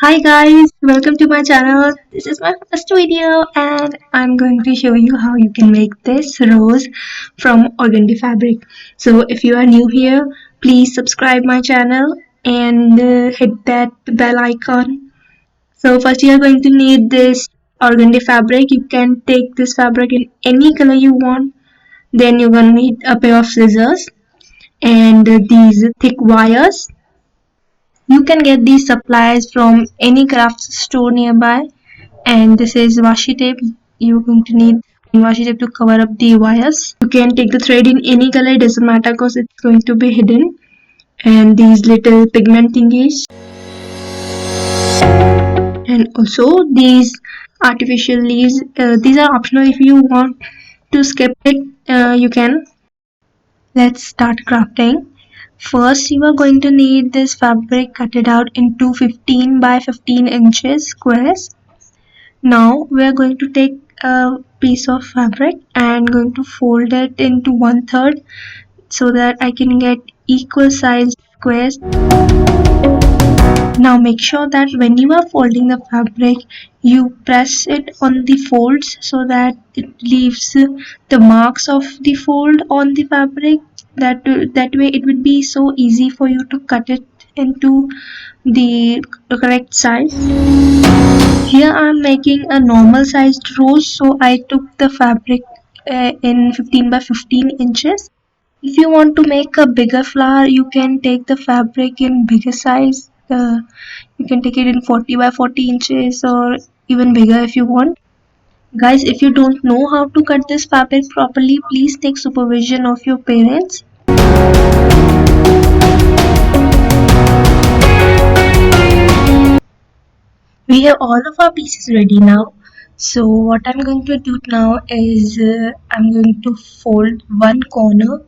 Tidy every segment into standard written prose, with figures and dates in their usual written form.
Hi guys, welcome to my channel. This is my first video and I'm going to show you how you can make this rose from Organdy fabric. So if you are new here, please subscribe my channel and hit that bell icon. So first you are going to need this Organdy fabric. You can take this fabric in any color you want. Then you're going to need a pair of scissors and these thick wires. You can get these supplies from any craft store nearby. And this is washi tape. You're going to need washi tape to cover up the wires. You can take the thread in any color, it doesn't matter because it's going to be hidden. And these little pigment thingies. And also these artificial leaves. These are optional. If you want to skip it, you can. Let's start crafting. First, you are going to need this fabric, cut it out into 15 by 15 inches squares. Now we are going to take a piece of fabric and going to fold it into 1/3 so that I can get equal sized squares. Now make sure that when you are folding the fabric, you press it on the folds so that it leaves the marks of the fold on the fabric. That way it would be so easy for you to cut it into the correct size. Here I am making a normal sized rose, so I took the fabric in 15 by 15 inches. If you want to make a bigger flower, you can take the fabric in bigger size. You can take it in 40 by 40 inches or even bigger if you want. Guys, if you don't know how to cut this fabric properly, please take supervision of your parents. We have all of our pieces ready now. So what I'm going to do now is I'm going to fold one corner,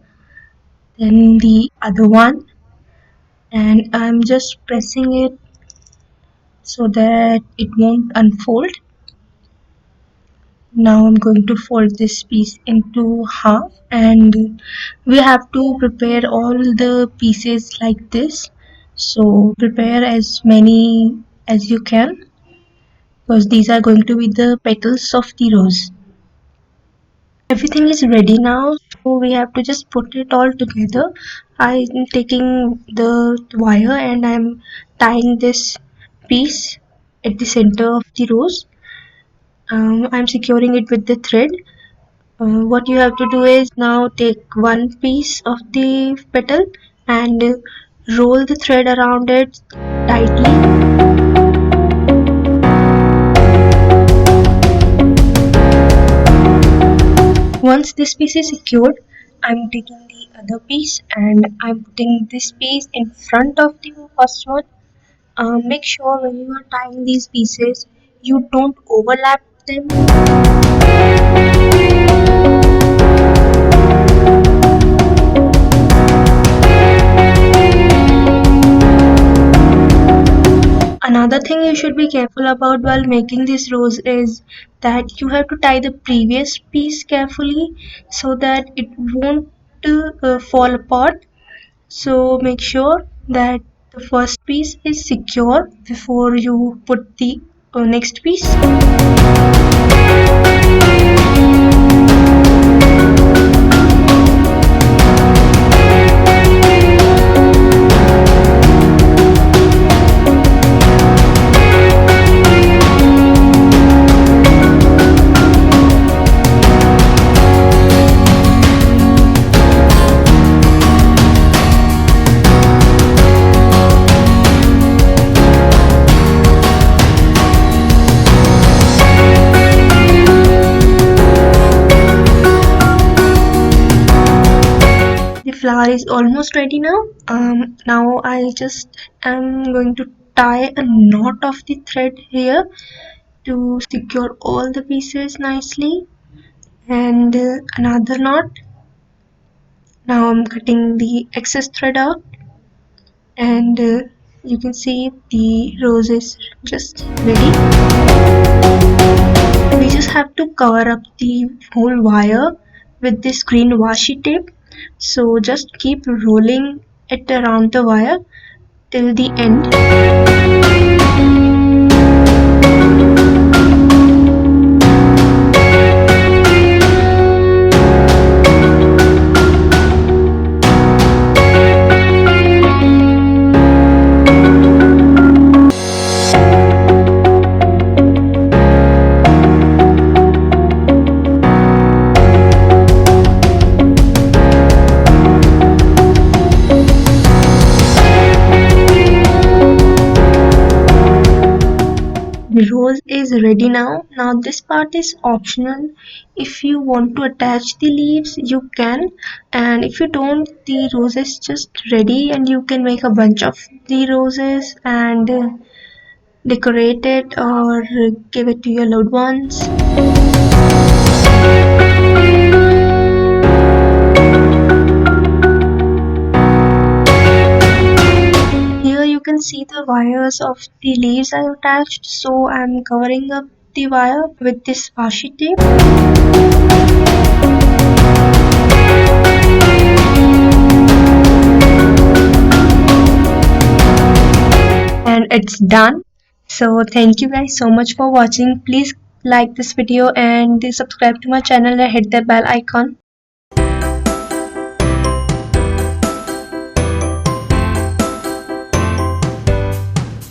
then the other one, and I'm just pressing it so that it won't unfold. Now I'm going to fold this piece into half, and we have to prepare all the pieces like this. So prepare as many as you can because these are going to be the petals of the rose. Everything is ready now, so we have to just put it all together. I'm taking the wire and I'm tying this piece at the center of the rose. I'm securing it with the thread. What you have to do is now take one piece of the petal and roll the thread around it tightly. Once this piece is secured, I'm taking the other piece and I'm putting this piece in front of the first one. Make sure when you are tying these pieces, you don't overlap them. Another thing you should be careful about while making this rose is that you have to tie the previous piece carefully so that it won't fall apart. So make sure that the first piece is secure before you put the next piece. The flower is almost ready now. Now I just am going to tie a knot of the thread here to secure all the pieces nicely, and another knot. Now I'm cutting the excess thread out, and you can see the rose is just ready. We just have to cover up the whole wire with this green washi tape. So just keep rolling it around the wire till the end. rose is ready now. Now this part is optional. If you want to attach the leaves, you can, and if you don't, the rose is just ready, and you can make a bunch of the roses and decorate it or give it to your loved ones. Here you can see the wires of the leaves I attached, so I'm covering up the wire with this washi tape. And it's done. So thank you guys so much for watching. Please like this video and subscribe to my channel and hit the bell icon.